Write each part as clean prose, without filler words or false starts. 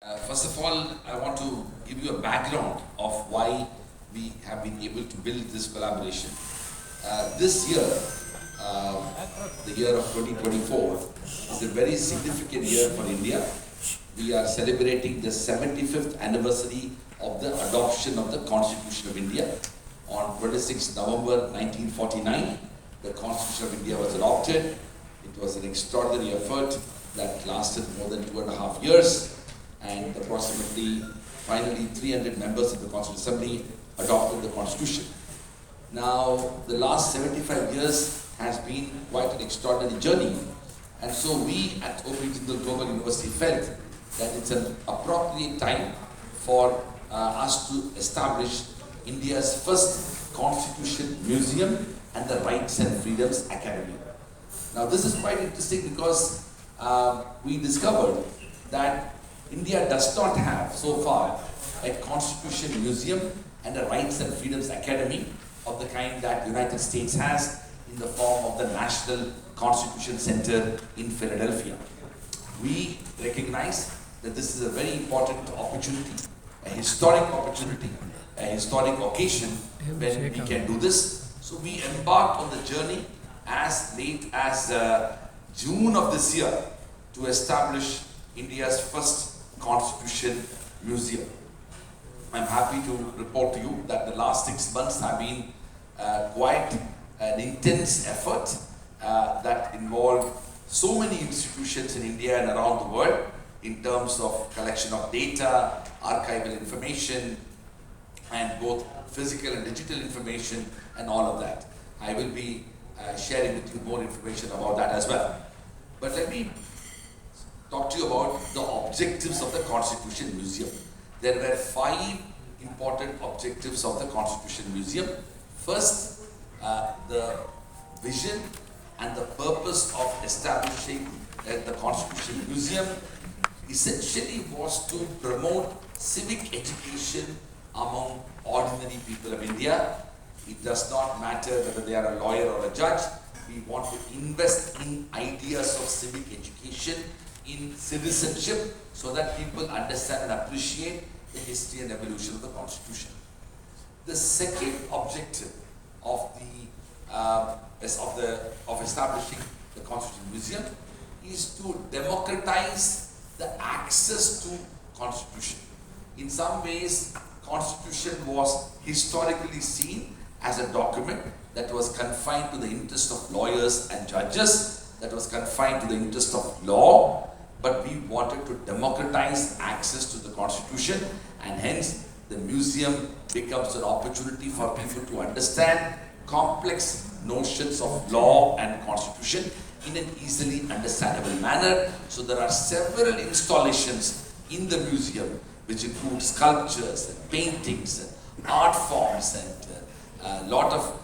First of all, I want to give you a background of why we have been able to build this collaboration. This year, the year of 2024, is a very significant year for India. We are celebrating the 75th anniversary of the adoption of the Constitution of India. On 26 November 1949, the Constitution of India was adopted. It was an extraordinary effort that lasted more than 2.5 years. And approximately, finally, 300 members of the Constituent Assembly adopted the Constitution. Now, the last 75 years has been quite an extraordinary journey. And so we at O.P. Jindal Global University felt that it's an appropriate time for us to establish India's first Constitution Museum and the Rights and Freedoms Academy. Now, this is quite interesting because we discovered that India does not have, so far, a Constitution Museum and a Rights and Freedoms Academy of the kind that the United States has in the form of the National Constitution Center in Philadelphia. We recognize that this is a very important opportunity, a historic opportunity, a historic occasion when we can do this. So we embarked on the journey as late as June of this year to establish India's first Constitution Museum. I'm happy to report to you that the last 6 months have been quite an intense effort that involved so many institutions in India and around the world in terms of collection of data, archival information, and both physical and digital information and all of that. I will be sharing with you more information about that as well. But let me talk to you about the objectives of the Constitution Museum. There were 5 important objectives of the Constitution Museum. First, the vision and the purpose of establishing the Constitution Museum essentially was to promote civic education among ordinary people of India. It does not matter whether they are a lawyer or a judge. We want to invest in ideas of civic education, in citizenship, so that people understand and appreciate the history and evolution of the Constitution. The second objective of establishing the Constitution Museum is to democratize the access to Constitution. In some ways, Constitution was historically seen as a document that was confined to the interest of lawyers and judges, that was confined to the interest of law, but we wanted to democratize access to the Constitution, and hence the museum becomes an opportunity for people to understand complex notions of law and Constitution in an easily understandable manner. So there are several installations in the museum which include sculptures and paintings and art forms and a lot of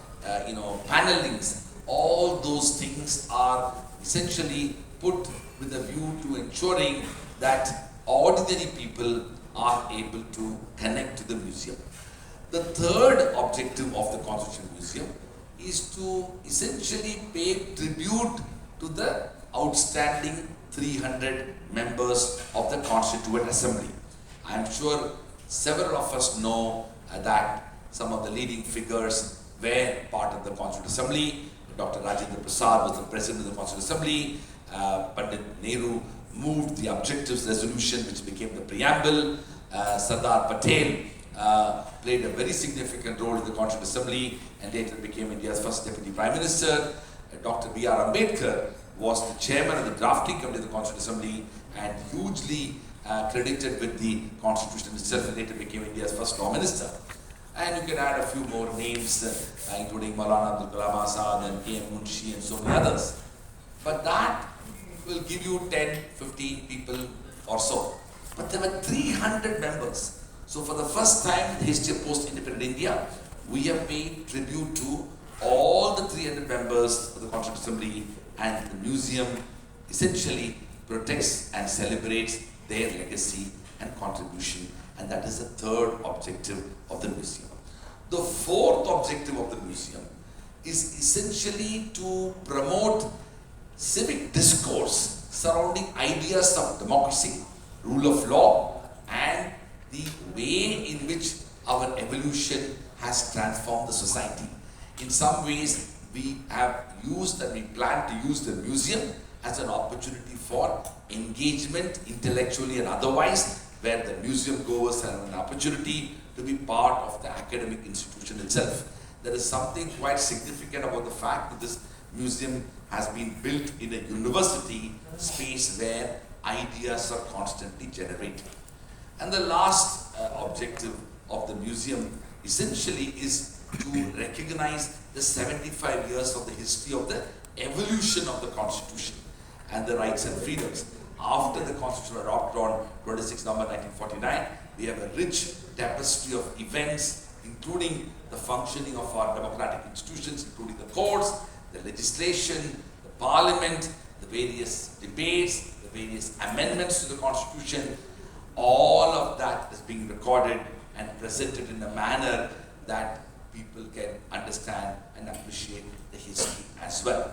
panelings. All those things are essentially put with a view to ensuring that ordinary people are able to connect to the museum. The third objective of the Constitution Museum is to essentially pay tribute to the outstanding 300 members of the Constituent Assembly. I am sure several of us know that some of the leading figures were part of the Constituent Assembly. Dr. Rajendra Prasad was the president of the Constituent Assembly. Pandit Nehru moved the objectives resolution, which became the preamble. Sardar Patel played a very significant role in the Constituent Assembly and later became India's first Deputy Prime Minister. Dr. B.R. Ambedkar was the chairman of the drafting committee of the Constituent Assembly and hugely credited with the Constitution itself, and later became India's first law minister. And you can add a few more names, including Maulana Abdul Kalam Azad and K.M. Munshi and so many others. But that will give you 10, 15 people or so. But there were 300 members. So for the first time in the history of post-independent India, we have paid tribute to all the 300 members of the Constituent Assembly, and the museum essentially protects and celebrates their legacy and contribution. And that is the third objective of the museum. The fourth objective of the museum is essentially to promote civic discourse surrounding ideas of democracy, rule of law, way in which our evolution has transformed the society. In some ways, we have used and we plan to use the museum as an opportunity for engagement intellectually and otherwise, where the museum goers have an opportunity to be part of the academic institution itself. There is something quite significant about the fact that this museum has been built in a university space where ideas are constantly generated. And the last objective of the museum essentially is to recognize the 75 years of the history of the evolution of the Constitution and the rights and freedoms. After the Constitution was adopted on 26 November 1949, we have a rich tapestry of events, including the functioning of our democratic institutions, including the courts, the legislation, the parliament, the various debates, the various amendments to the Constitution. All of that is being recorded and presented in a manner that people can understand and appreciate the history as well.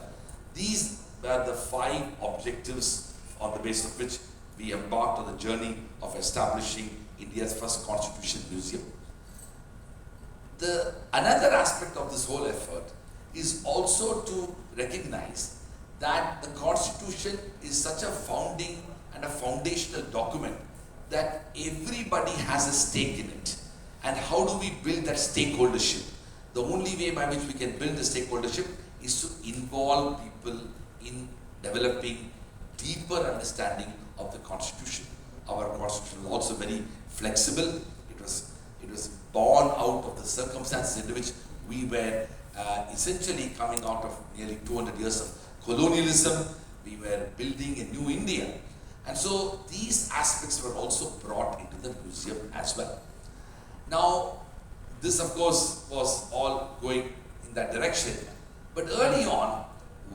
These were the 5 objectives on the basis of which we embarked on the journey of establishing India's first Constitution Museum. Another aspect of this whole effort is also to recognize that the Constitution is such a founding and a foundational document that everybody has a stake in it. And how do we build that stakeholdership? The only way by which we can build the stakeholdership is to involve people in developing deeper understanding of the Constitution. Our Constitution was also very flexible. It was born out of the circumstances in which we were essentially coming out of nearly 200 years of colonialism. We were building a new India. And so these aspects were also brought into the museum as well. Now, this of course was all going in that direction. But early on,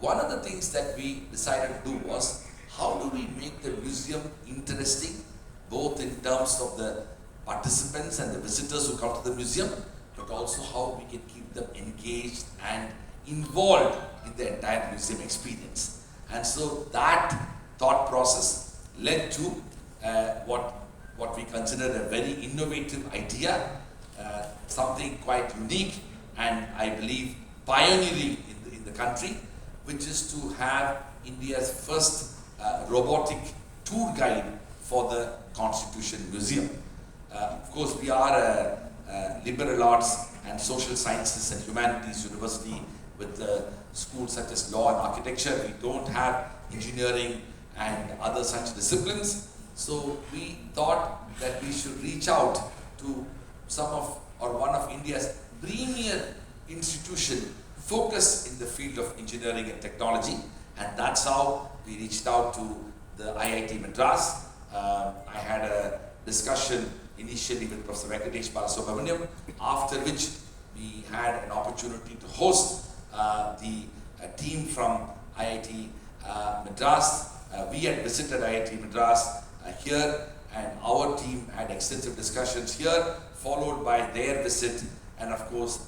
one of the things that we decided to do was, how do we make the museum interesting, both in terms of the participants and the visitors who come to the museum, but also how we can keep them engaged and involved in the entire museum experience. And so that thought process led to what we consider a very innovative idea, something quite unique and I believe pioneering in the country, which is to have India's first robotic tour guide for the Constitution Museum. Of course, we are a liberal arts and social sciences and humanities university with schools such as law and architecture. We don't have engineering and other such disciplines. So we thought that we should reach out to one of India's premier institution focused in the field of engineering and technology, and that's how we reached out to the IIT Madras. I had a discussion initially with Professor Venkatesh Balasubramaniam, after which we had an opportunity to host the team from IIT Madras. We had visited IIT Madras here, and our team had extensive discussions here, followed by their visit, and of course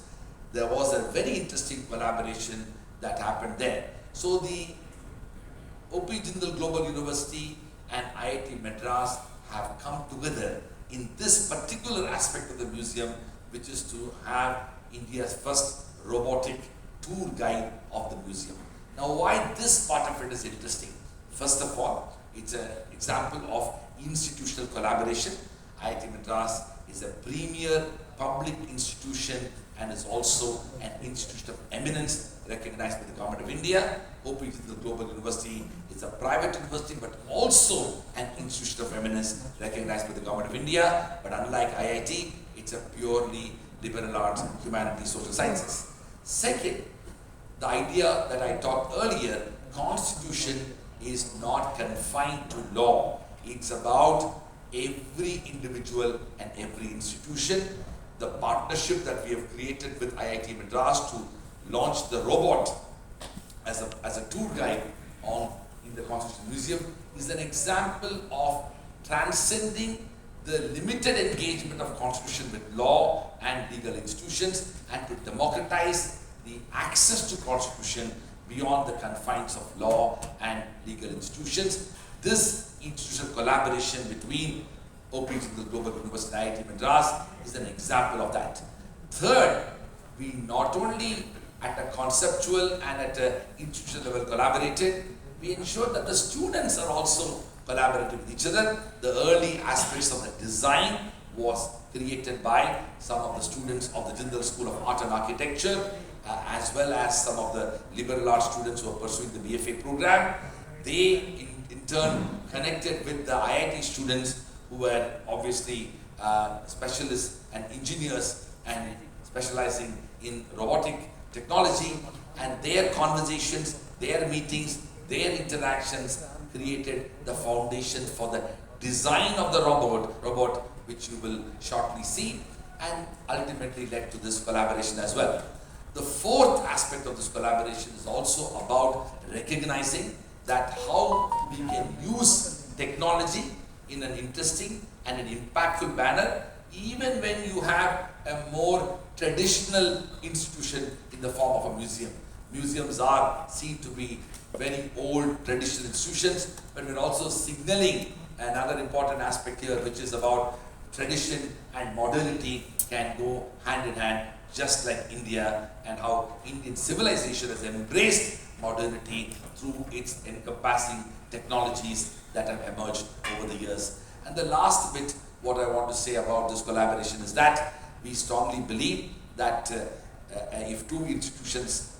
there was a very interesting collaboration that happened there. So the O.P. Jindal Global University and IIT Madras have come together in this particular aspect of the museum, which is to have India's first robotic tour guide of the museum. Now, why this part of it is interesting? First of all, it's an example of institutional collaboration. IIT Madras is a premier public institution and is also an institution of eminence recognized by the Government of India. O.P. Jindal Global University is a private university but also an institution of eminence recognized by the Government of India. But unlike IIT, it's a purely liberal arts, humanities, social sciences. Second, the idea that I talked earlier, Constitution is not confined to law. It's about every individual and every institution. The partnership that we have created with IIT Madras to launch the robot as a tour guide in the Constitution Museum is an example of transcending the limited engagement of Constitution with law and legal institutions, and to democratize the access to Constitution beyond the confines of law and legal institutions. This institutional collaboration between O.P. Jindal Global University, IITM Madras is an example of that. Third, we not only at a conceptual and at an institutional level collaborated, we ensured that the students are also collaborating with each other. The early aspects of the design was created by some of the students of the Jindal School of Art and Architecture, as well as some of the liberal arts students who are pursuing the BFA program. They in turn connected with the IIT students who were obviously specialists and engineers and specializing in robotic technology, and their conversations, their meetings, their interactions created the foundation for the design of the robot which you will shortly see, and ultimately led to this collaboration as well. The fourth aspect of this collaboration is also about recognizing that how we can use technology in an interesting and an impactful manner, even when you have a more traditional institution in the form of a museum. Museums are seen to be very old traditional institutions, but we're also signaling another important aspect here, which is about tradition and modernity can go hand in hand, just like India, and how Indian civilization has embraced modernity through its encompassing technologies that have emerged over the years. And the last bit, what I want to say about this collaboration is that we strongly believe that if two institutions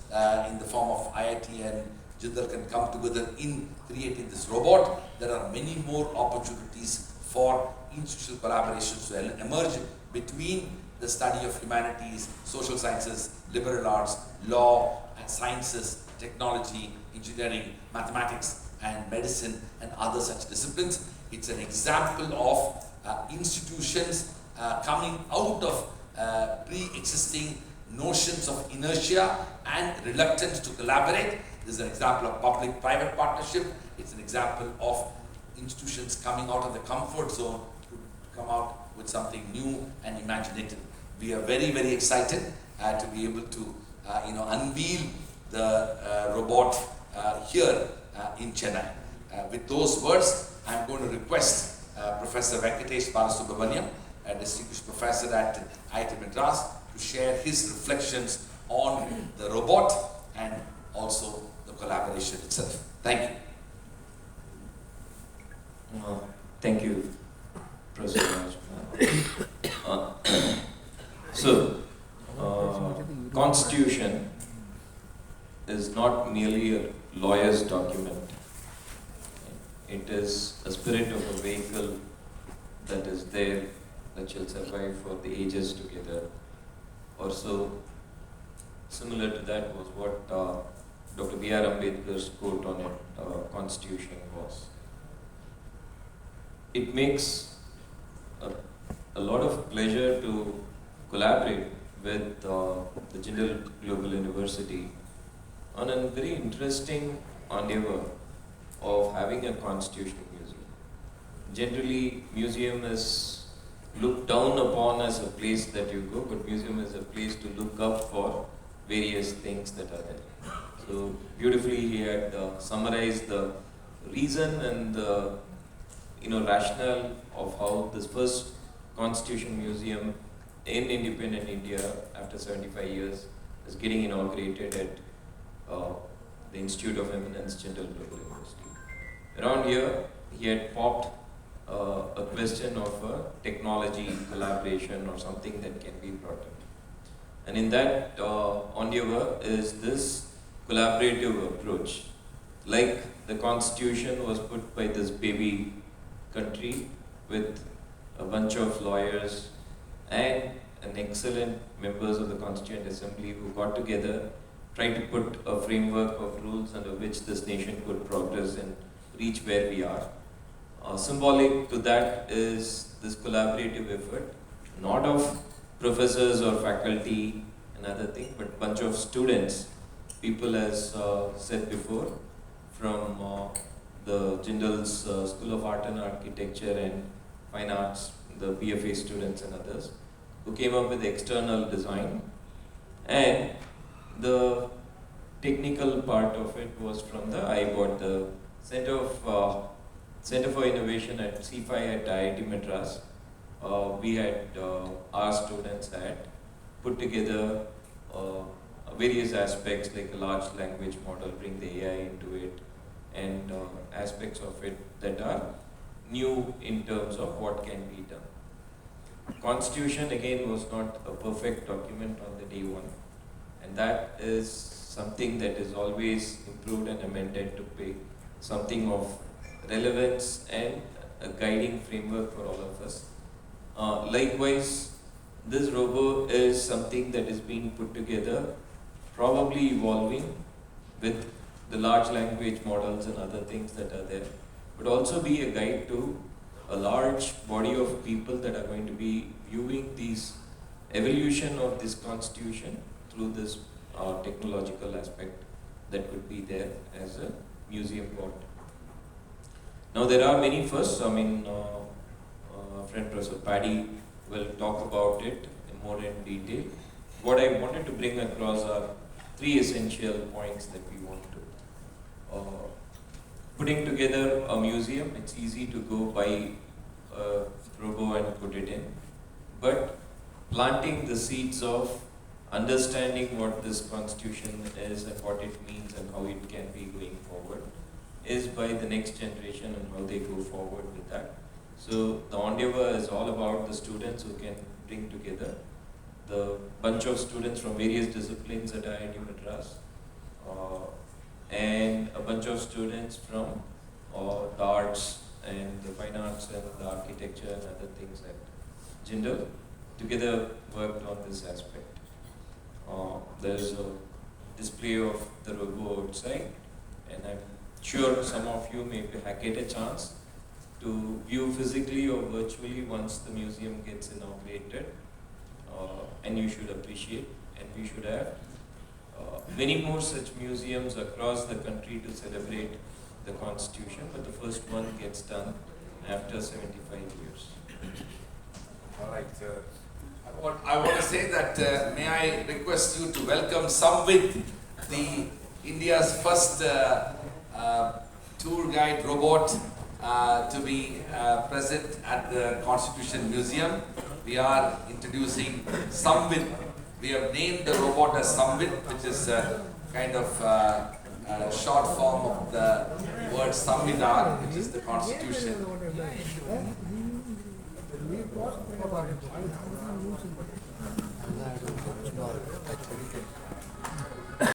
in the form of IIT and Jindal can come together in creating this robot, there are many more opportunities for institutional collaborations to emerge between the study of humanities, social sciences, liberal arts, law and sciences, technology, engineering, mathematics and medicine and other such disciplines. It's an example of institutions coming out of pre-existing notions of inertia and reluctance to collaborate. This is an example of public-private partnership. It's an example of institutions coming out of the comfort zone to come out with something new and imaginative. We are very, very excited to be able to unveil the robot here in Chennai. With those words, I'm going to request Professor Venkatesh Balasubramaniam, a distinguished professor at IIT Madras, to share his reflections on the robot and also the collaboration itself. Thank you. Thank you, Professor Constitution is not merely a lawyer's document. It is a spirit of a vehicle that is there, that shall survive for the ages together. Also, similar to that was what Dr. B.R. Ambedkar's quote on it, Constitution was. It makes a lot of pleasure to collaborate with the Jindal Global University on a very interesting endeavor of having a Constitution museum. Generally, museum is looked down upon as a place that you go, but museum is a place to look up for various things that are there. So beautifully he had summarized the reason and the rationale of how this first Constitution Museum in independent India after 75 years is getting inaugurated at the Institute of Eminence, Jindal Global University. Around here, he had popped a question of a technology collaboration or something that can be brought in. And in that endeavor is this collaborative approach. Like the Constitution was put by this baby country with a bunch of lawyers and an excellent members of the Constituent Assembly who got together, tried to put a framework of rules under which this nation could progress and reach where we are. Symbolic to that is this collaborative effort, not of professors or faculty and other thing, but bunch of students, people as said before, from the Jindal's School of Art and Architecture and Fine Arts, the BFA students and others, who came up with external design, and the technical part of it was from the I.I.T, the Center of Center for Innovation at C5 at IIT Madras, we had our students had put together various aspects like a large language model, bring the AI into it, and aspects of it that are new in terms of what can be done. Constitution again was not a perfect document on the day one, and that is something that is always improved and amended to be something of relevance and a guiding framework for all of us. Likewise, this robo is something that is being put together, probably evolving with the large language models and other things that are there, but also be a guide to a large body of people that are going to be viewing these evolution of this constitution through this technological aspect that could be there as a museum part. Now there are many firsts. I mean, friend Professor Paddy will talk about it more in detail. What I wanted to bring across are three essential points that we want to. Putting together a museum, it's easy to go buy a robo and put it in, but planting the seeds of understanding what this constitution is and what it means and how it can be going forward is by the next generation and how they go forward with that. So the endeavor is all about the students who can bring together the bunch of students from various disciplines at IIT Madras and a bunch of students from the arts and the fine arts and the architecture and other things at Jindal together worked on this aspect. There's a display of the robo outside, and I'm sure some of you may get a chance to view physically or virtually once the museum gets inaugurated, and you should appreciate, and we should have many more such museums across the country to celebrate the Constitution, but the first one gets done after 75 years. All right. I want to say that may I request you to welcome S.A.M.V.I.D, the India's first tour guide robot to be present at the Constitution Museum. We are introducing S.A.M.V.I.D. We have named the robot as S.A.M.V.I.D, which is kind of a short form of the word Samvidhan, which is the Constitution.